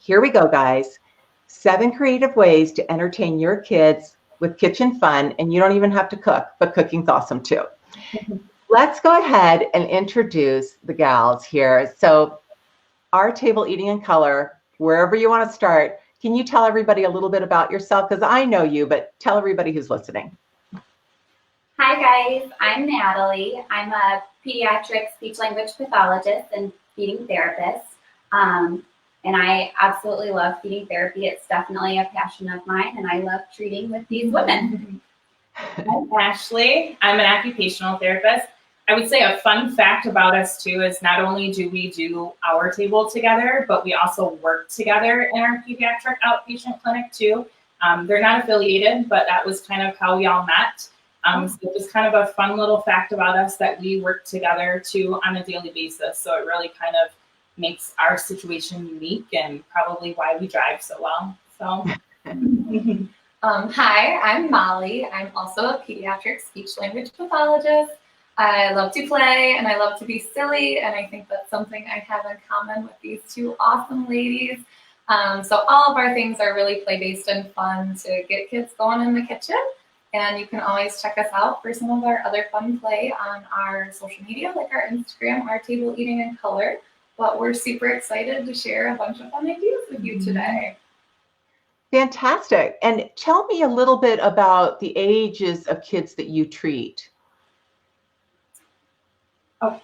Here we go, guys. 7 creative ways to entertain your kids with kitchen fun, and you don't even have to cook, but cooking's awesome too. Let's go ahead and introduce the gals here. So our table eating in color, wherever you want to start, can you tell everybody a little bit about yourself? Because I know you, but tell everybody who's listening. Hi guys, I'm Natalie. I'm a pediatric speech language pathologist and feeding therapist. And I absolutely love feeding therapy. It's definitely a passion of mine, and I love treating with these women. I'm Ashley. I'm an occupational therapist. I would say a fun fact about us too is not only do we do our table together, but we also work together in our pediatric outpatient clinic too. They're not affiliated, but that was kind of how we all met. So just kind of a fun little fact about us that we work together too on a daily basis. So it really kind of makes our situation unique and probably why we drive so well. So. Hi, I'm Molly. I'm also a pediatric speech language pathologist. I love to play and I love to be silly, and I think that's something I have in common with these two awesome ladies. So all of our things are really play-based and fun to get kids going in the kitchen. And you can always check us out for some of our other fun play on our social media, like our Instagram, Our Table Eating in Color. But we're super excited to share a bunch of fun ideas with you today. Fantastic. And tell me a little bit about the ages of kids that you treat. So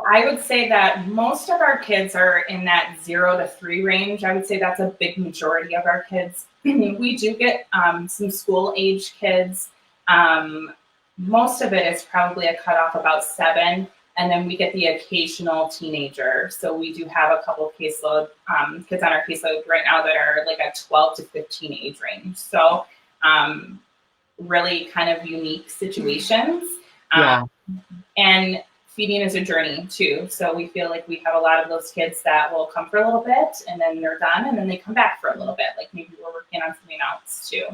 I would say that most of our kids are in that 0 to 3 range. I would say that's a big majority of our kids. We do get some school age kids. Most of it is probably a cutoff about 7. And then we get the occasional teenager. So we do have a couple of caseload kids on our caseload right now that are like a 12 to 15 age range. So really kind of unique situations. Yeah. And feeding is a journey too. So we feel like we have a lot of those kids that will come for a little bit and then they're done and then they come back for a little bit. Like maybe we're working on something else too.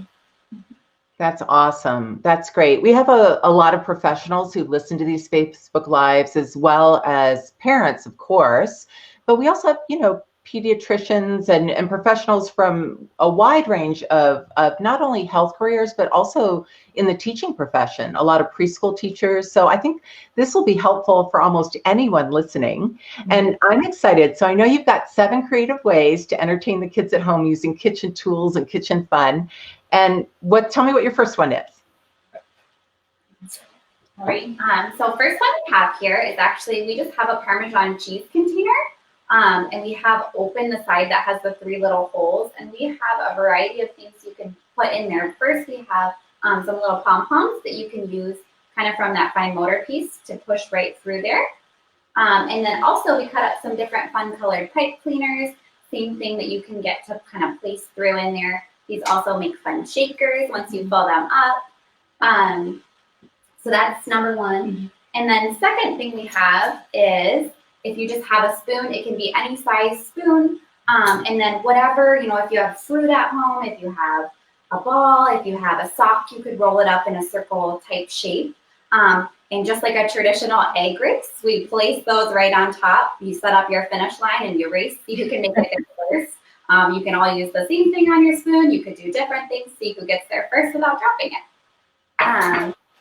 That's awesome. That's great. We have a lot of professionals who listen to these Facebook Lives, as well as parents, of course. But we also have, pediatricians and professionals from a wide range of not only health careers, but also in the teaching profession, a lot of preschool teachers. So I think this will be helpful for almost anyone listening. And I'm excited. So I know you've got 7 creative ways to entertain the kids at home using kitchen tools and kitchen fun. And tell me what your first one is. All right. So first one we have here is actually, we just have a Parmesan cheese container. And we have open the side that has the 3 little holes. And we have a variety of things you can put in there. First, we have some little pom-poms that you can use kind of from that fine motor piece to push right through there. And then also we cut up some different fun colored pipe cleaners. Same thing that you can get to kind of place through in there. These also make fun shakers once you fill them up. So that's number 1. And then second thing we have is, if you just have a spoon, it can be any size spoon. And then whatever, if you have fruit at home, if you have a ball, if you have a sock, you could roll it up in a circle type shape. And just like a traditional egg race, we place those right on top. You set up your finish line and you race. See who can make it there first. You can all use the same thing on your spoon. You could do different things. See who gets there first without dropping it.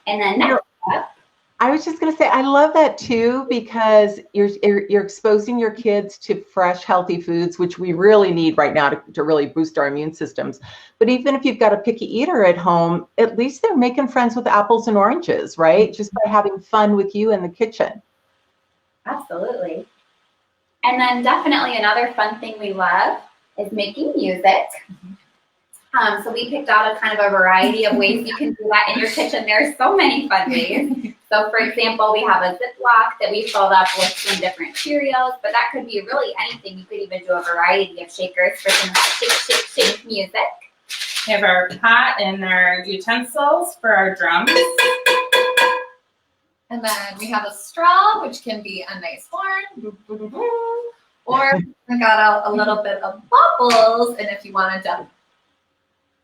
And then next up. I was just going to say, I love that too, because you're exposing your kids to fresh, healthy foods, which we really need right now to really boost our immune systems. But even if you've got a picky eater at home, at least they're making friends with apples and oranges, right? Just by having fun with you in the kitchen. Absolutely. And then definitely another fun thing we love is making music. So we picked out a kind of a variety of ways you can do that in your kitchen. There are so many fun ways. So for example, we have a Ziploc that we filled up with some different Cheerios, but that could be really anything. You could even do a variety of shakers for some shake, shake, shake music. We have our pot and our utensils for our drums. And then we have a straw, which can be a nice horn. Or we got a little bit of bubbles, and if you wanted to,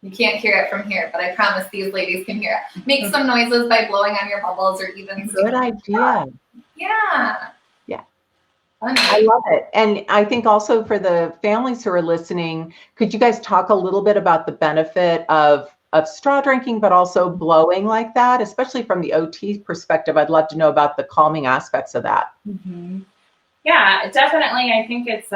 you can't hear it from here, but I promise these ladies can hear it. Make some noises by blowing on your bubbles, or even good idea. Yeah. Yeah. I love it. And I think also for the families who are listening, could you guys talk a little bit about the benefit of straw drinking, but also blowing like that, especially from the OT perspective? I'd love to know about the calming aspects of that. Mm-hmm. Yeah, definitely. I think it's,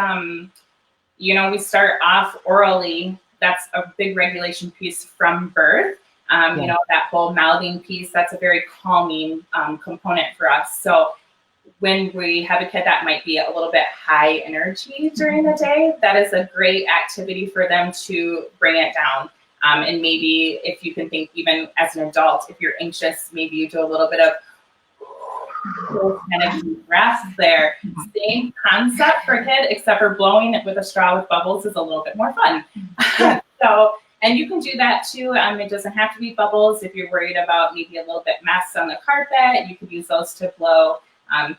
we start off orally. That's a big regulation piece from birth. That whole mouthing piece, that's a very calming component for us. So when we have a kid that might be a little bit high energy during the day, that is a great activity for them to bring it down. And maybe if you can think even as an adult, if you're anxious, maybe you do a little bit of kind of deep breaths there. Same concept for a kid, except for blowing it with a straw with bubbles is a little bit more fun. Yeah. And you can do that too. It doesn't have to be bubbles. If you're worried about maybe a little bit mess on the carpet, you could use those to blow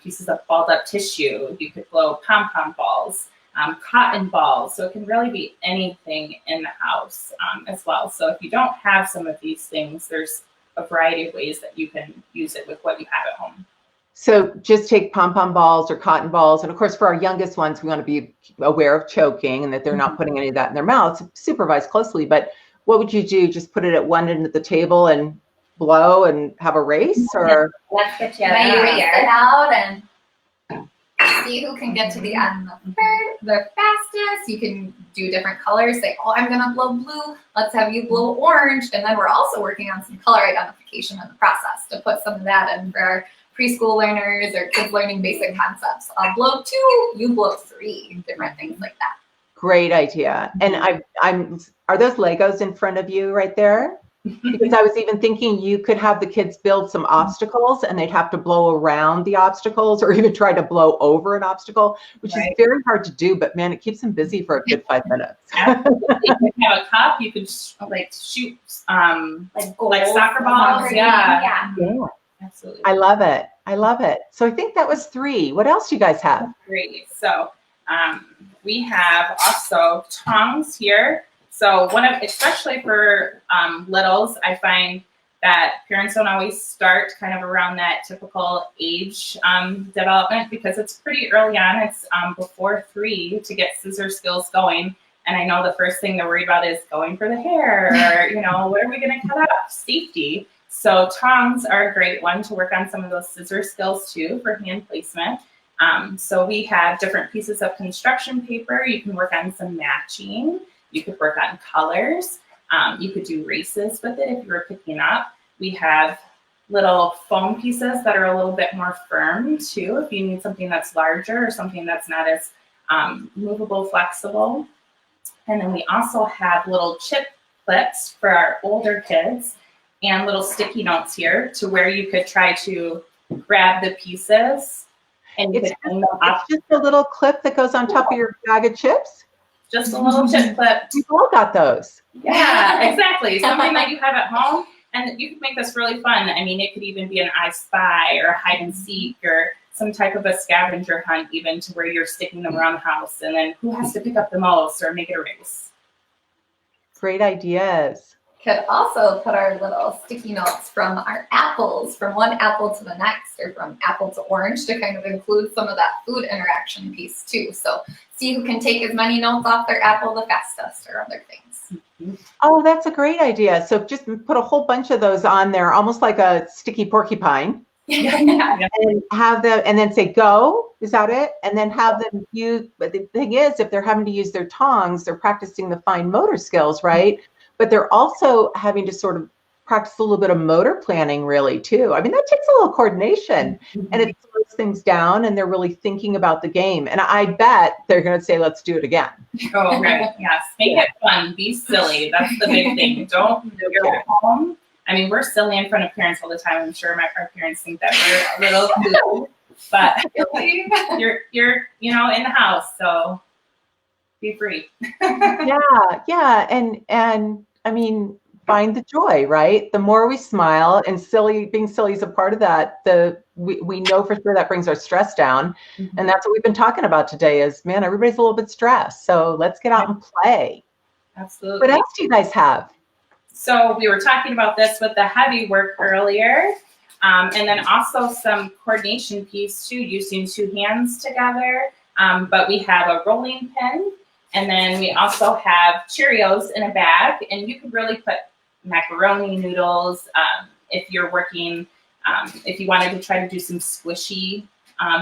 pieces of balled up tissue. You could blow pom-pom balls, cotton balls. So it can really be anything in the house as well. So if you don't have some of these things, there's a variety of ways that you can use it with what you have at home. So just take pom-pom balls or cotton balls. And of course, for our youngest ones, we want to be aware of choking and that they're not putting any of that in their mouths. Supervise closely. But what would you do? Just put it at one end of the table and blow and have a race? Or Let's get you Now you race it out and see who can get to the end the fastest. You can do different colors. Say, oh, I'm gonna blow blue. Let's have you blow orange. And then we're also working on some color identification in the process to put some of that in for our preschool learners or kids learning basic concepts. I'll blow 2, you blow 3, different things like that. great idea. And are those Legos in front of you right there? Because I was even thinking you could have the kids build some obstacles and they'd have to blow around the obstacles or even try to blow over an obstacle, which is very hard to do, but man, it keeps them busy for a good 5 minutes. If you have a cup, you could shoot like soccer balls. Yeah. Absolutely. I love it. I love it. So I think that was 3. What else do you guys have? Great. So we have also tongs here. So especially for littles, I find that parents don't always start kind of around that typical age development because it's pretty early on. It's before 3 to get scissor skills going. And I know the first thing they're worried about is going for the hair or, what are we going to cut up? Safety. So tongs are a great one to work on some of those scissor skills too for hand placement. So we have different pieces of construction paper. You can work on some matching. You could work on colors. You could do races with it if you were picking up. We have little foam pieces that are a little bit more firm too, if you need something that's larger or something that's not as movable, flexible. And then we also have little chip clips for our older kids and little sticky notes here to where you could try to grab the pieces. And It's just a little clip that goes on top of your bag of chips? Just a little chip clip. We've all got those. Yeah, exactly. Something that you have at home, and you can make this really fun. I mean, it could even be an I Spy or a hide and seek or some type of a scavenger hunt, even to where you're sticking them around the house, and then who has to pick up the most or make it a race. Great ideas. Could also put our little sticky notes from our apples, from one apple to the next, or from apple to orange, to kind of include some of that food interaction piece too. So see who can take as many notes off their apple the fastest, or other things. Oh, that's a great idea. So just put a whole bunch of those on there, almost like a sticky porcupine. And have them, and then say go. Is that it? And then have them use. But the thing is, if they're having to use their tongs, they're practicing the fine motor skills, right? But they're also having to sort of practice a little bit of motor planning, really, too. I mean, that takes a little coordination, and it slows things down, and they're really thinking about the game. And I bet they're going to say, "Let's do it again." Oh, right. Yes. Make it fun. Be silly. That's the big thing. Don't. You're at home. I mean, we're silly in front of parents all the time. I'm sure our parents think that we're a little cool, but you're in the house, so be free. Yeah, and I mean, find the joy, right? The more we smile, and being silly is a part of that. We know for sure that brings our stress down, and that's what we've been talking about today. Is man, everybody's a little bit stressed, so let's get out and play. Absolutely. What else do you guys have? So we were talking about this with the heavy work earlier. And then also some coordination piece too, using two hands together. But we have a rolling pin, and then we also have Cheerios in a bag, and you could really put macaroni noodles if you're working, if you wanted to try to do some squishy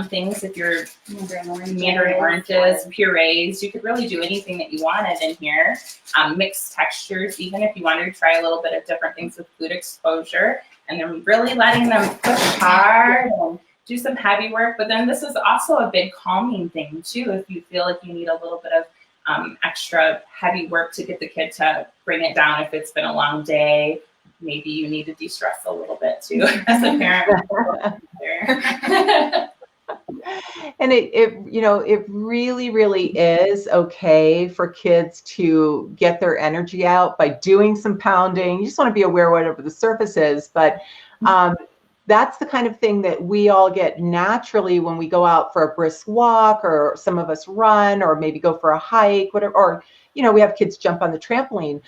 things, if you're mandarin oranges, purees, you could really do anything that you wanted in here. Mixed textures, even if you wanted to try a little bit of different things with food exposure, and then really letting them push hard and do some heavy work. But then this is also a big calming thing too, if you feel like you need a little bit of extra heavy work to get the kid to bring it down if it's been a long day. Maybe you need to de-stress a little bit too as a parent. And it really, really is okay for kids to get their energy out by doing some pounding. You just want to be aware of whatever the surface is, but that's the kind of thing that we all get naturally when we go out for a brisk walk, or some of us run, or maybe go for a hike, whatever, or, we have kids jump on the trampoline.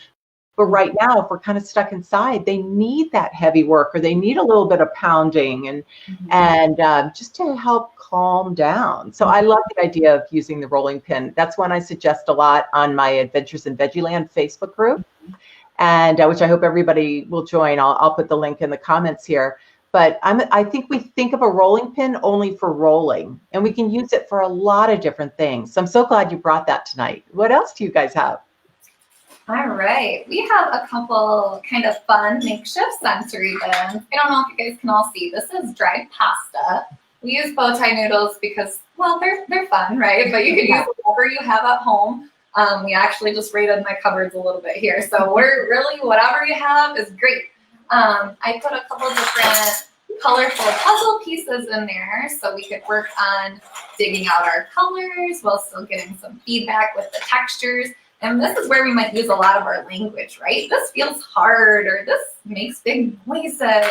But right now, if we're kind of stuck inside, they need that heavy work, or they need a little bit of pounding and just to help calm down. So I love the idea of using the rolling pin. That's one I suggest a lot on my Adventures in Veggieland Facebook group, and which I hope everybody will join. I'll put the link in the comments here. But I think we think of a rolling pin only for rolling, and we can use it for a lot of different things. So I'm so glad you brought that tonight. What else do you guys have? All right, we have a couple kind of fun makeshift sensory bins. I don't know if you guys can all see. This is dried pasta. We use bow tie noodles because, well, they're fun, right? But you can use whatever you have at home. We actually just raided my cupboards a little bit here. So we're really, whatever you have is great. I put a couple different colorful puzzle pieces in there so we could work on digging out our colors while still getting some feedback with the textures. And this is where we might use a lot of our language, right? This feels hard, or this makes big noises.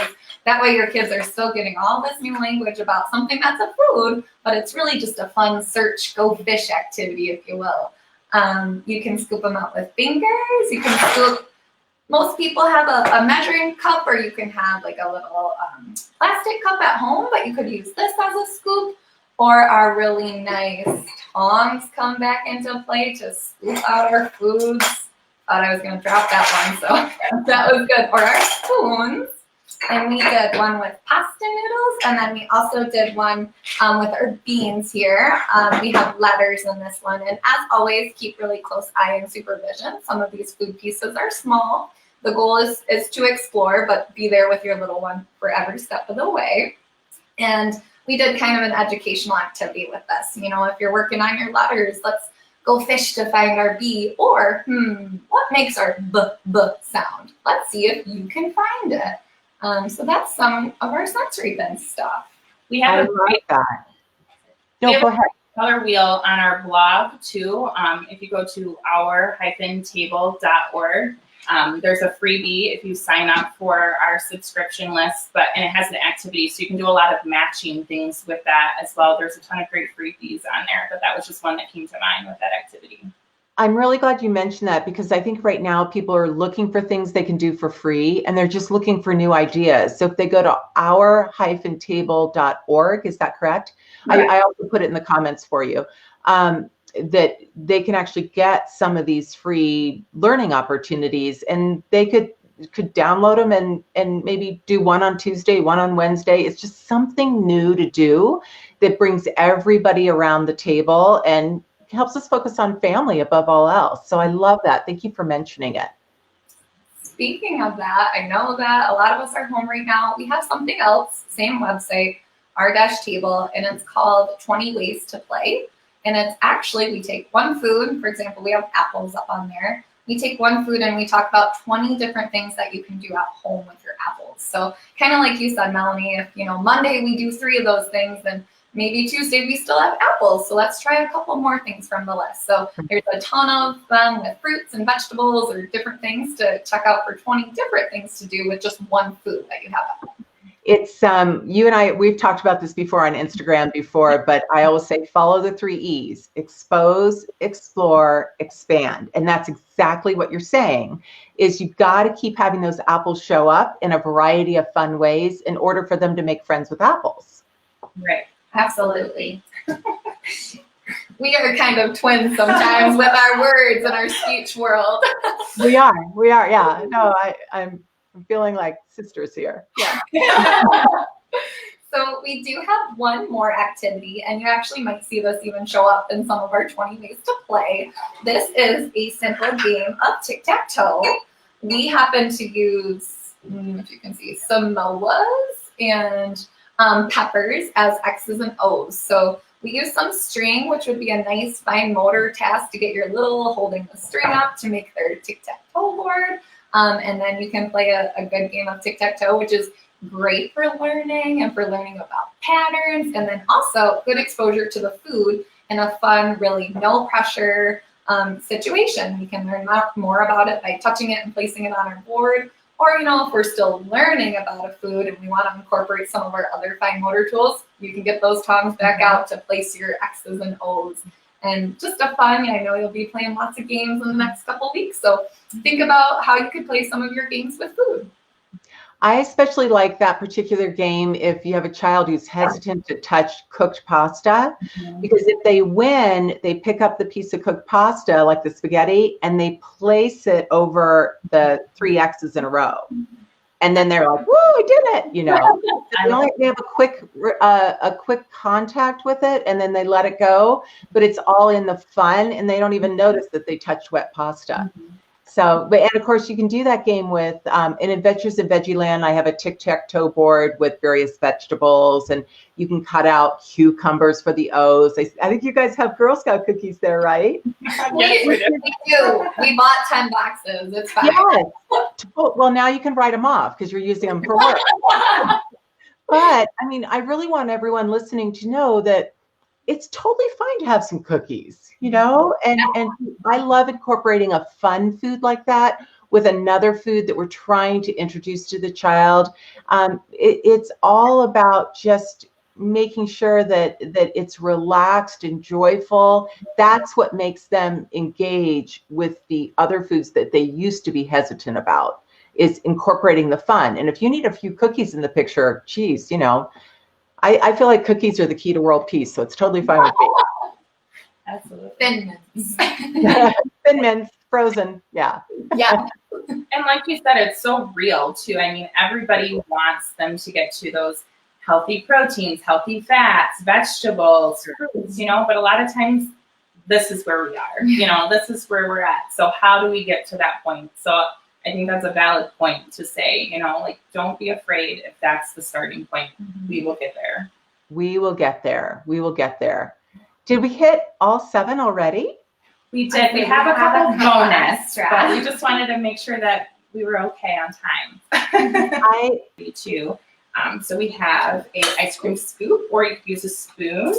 That way your kids are still getting all this new language about something that's a food, but it's really just a fun search, go fish activity, if you will. You can scoop them out with fingers. You can scoop, most people have a measuring cup, or you can have like a little plastic cup at home, but you could use this as a scoop. Or our really nice tongs come back into play to scoop out our foods. Thought I was going to drop that one, so that was good. Or our spoons. And we did one with pasta noodles, and then we also did one with our beans here. We have letters in this one. And as always, keep really close eye and supervision. Some of these food pieces are small. The goal is to explore, but be there with your little one for every step of the way. And we did kind of an educational activity with this. If you're working on your letters, let's go fish to find our B. Or, what makes our B sound? Let's see if you can find it. So that's some of our sensory bin stuff. We have that. No, go ahead. Color wheel on our blog too. If you go to our-table.org, there's a freebie if you sign up for our subscription list, and it has an activity, so you can do a lot of matching things with that as well. There's a ton of great freebies on there, but that was just one that came to mind with that activity. I'm really glad you mentioned that, because I think right now people are looking for things they can do for free, and they're just looking for new ideas. So if they go to our-table.org, is that correct? Right. I also put it in the comments for you. That they can actually get some of these free learning opportunities, and they could download them and maybe do one on Tuesday, one on Wednesday. It's just something new to do that brings everybody around the table and helps us focus on family above all else. So I love that. Thank you for mentioning it. Speaking of that, I know that a lot of us are home right now. We have something else, same website, our-table, and it's called 20 Ways to Play. And it's actually, we take one food, for example, we have apples up on there. We take one food and we talk about 20 different things that you can do at home with your apples. So kind of like you said, Melanie, if, Monday we do 3 of those things, then maybe Tuesday we still have apples. So let's try a couple more things from the list. So there's a ton of them with fruits and vegetables or different things to check out for 20 different things to do with just one food that you have at home. It's you and I, we've talked about this before on Instagram before, but I always say follow the 3 E's: expose, explore, expand. And that's exactly what you're saying, is you've got to keep having those apples show up in a variety of fun ways in order for them to make friends with apples. Right. Absolutely. We are kind of twins sometimes with our words and our speech world. We are, yeah. No, I'm feeling like sisters here. Yeah. So we do have one more activity, and you actually might see this even show up in some of our 20 ways to play. This is a simple game of tic-tac-toe. We happen to use, if you can see, Samoas and peppers as X's and O's. So we use some string, which would be a nice fine motor task to get your little holding the string up to make their tic-tac-toe board. And then you can play a good game of tic-tac-toe, which is great for learning and for learning about patterns, and then also good exposure to the food in a fun, really no pressure situation. We can learn more about it by touching it and placing it on our board. Or, if we're still learning about a food and we want to incorporate some of our other fine motor tools, you can get those tongs back out to place your X's and O's. And just a fun, I know you'll be playing lots of games in the next couple weeks. So think about how you could play some of your games with food. I especially like that particular game if you have a child who's hesitant to touch cooked pasta, because if they win, they pick up the piece of cooked pasta, like the spaghetti, and they place it over the 3 X's in a row. And then they're like, "Woo, I did it!" They have a quick contact with it, and then they let it go. But it's all in the fun, and they don't even notice that they touched wet pasta. So, and of course, you can do that game with, in Adventures in Veggieland, I have a tic-tac-toe board with various vegetables, and you can cut out cucumbers for the O's. I think you guys have Girl Scout cookies there, right? We do. We bought 10 boxes. It's fine. Yes. Well, now you can write them off because you're using them for work. But, I really want everyone listening to know that it's totally fine to have some cookies, and I love incorporating a fun food like that with another food that we're trying to introduce to the child. It's all about just making sure that it's relaxed and joyful. That's what makes them engage with the other foods that they used to be hesitant about, is incorporating the fun. And if you need a few cookies in the picture, geez, I feel like cookies are the key to world peace, so it's totally fine with me. Absolutely. Thin mints. Thin mints, frozen, yeah. Yeah. And like you said, it's so real too. Everybody wants them to get to those healthy proteins, healthy fats, vegetables, fruits, but a lot of times this is where we are, this is where we're at. So how do we get to that point? So I think that's a valid point to say, don't be afraid if that's the starting point. We will get there. We will get there. We will get there. Did we hit all 7 already? We did. We have a couple bonus, but we just wanted to make sure that we were okay on time. So we have a ice cream scoop, or you could use a spoon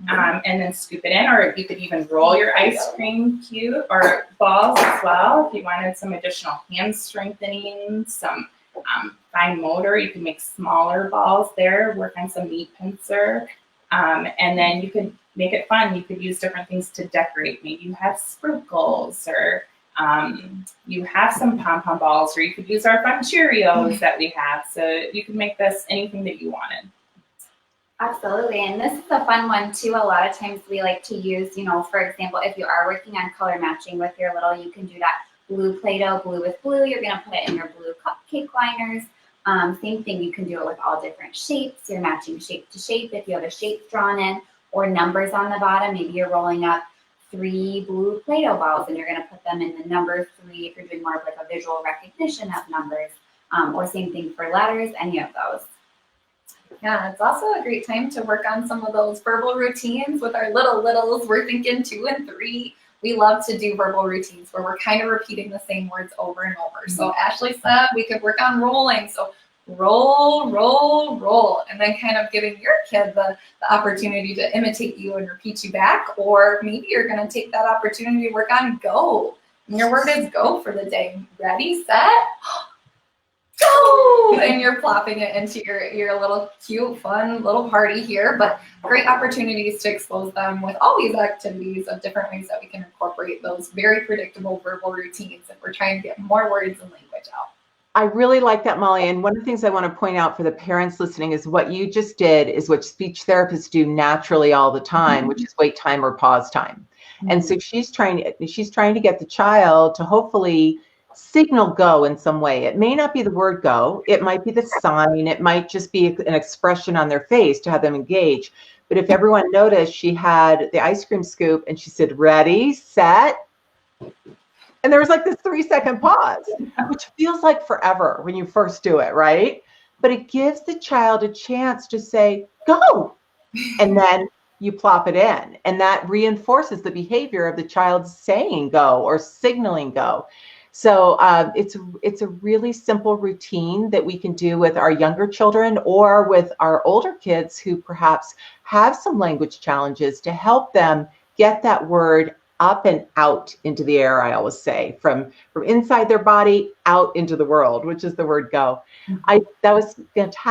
and then scoop it in, or you could even roll your ice cream cube or balls as well. If you wanted some additional hand strengthening, some fine motor, you can make smaller balls there, work on some meat pincer, and then you could make it fun. You could use different things to decorate. Maybe you have sprinkles, or you have some pom-pom balls, or you could use our fun Cheerios that we have. So you can make this anything that you wanted. Absolutely. And this is a fun one too. A lot of times we like to use, for example, if you are working on color matching with your little, you can do that blue Play-Doh, blue with blue. You're going to put it in your blue cupcake liners. Same thing, you can do it with all different shapes. You're matching shape to shape if you have a shape drawn in, or numbers on the bottom. Maybe you're rolling up 3 blue Play-Doh balls and you're going to put them in the number 3 if you're doing more of like a visual recognition of numbers, or same thing for letters, any of those. Yeah, it's also a great time to work on some of those verbal routines with our littles. We're thinking 2 and 3. We love to do verbal routines where we're kind of repeating the same words over and over. So Ashley said we could work on rolling. So roll, roll, roll, and then kind of giving your kid the opportunity to imitate you and repeat you back. Or maybe you're going to take that opportunity to work on go. And your word is go for the day. Ready, set, go, and you're plopping it into your little cute, fun little party here. But great opportunities to expose them with all these activities of different ways that we can incorporate those very predictable verbal routines if we're trying to get more words and language out. I really like that, Molly. And one of the things I want to point out for the parents listening is what you just did is what speech therapists do naturally all the time, which is wait time or pause time. And so she's trying to get the child to hopefully signal go in some way. It may not be the word go. It might be the sign. It might just be an expression on their face to have them engage. But if everyone noticed, she had the ice cream scoop and she said, ready, set. And there was like this 3-second pause, which feels like forever when you first do it, right? But it gives the child a chance to say, go. And then you plop it in. And that reinforces the behavior of the child saying go or signaling go. So it's a really simple routine that we can do with our younger children or with our older kids who perhaps have some language challenges to help them get that word up and out into the air, I always say, from inside their body out into the world, which is the word go. That was fantastic.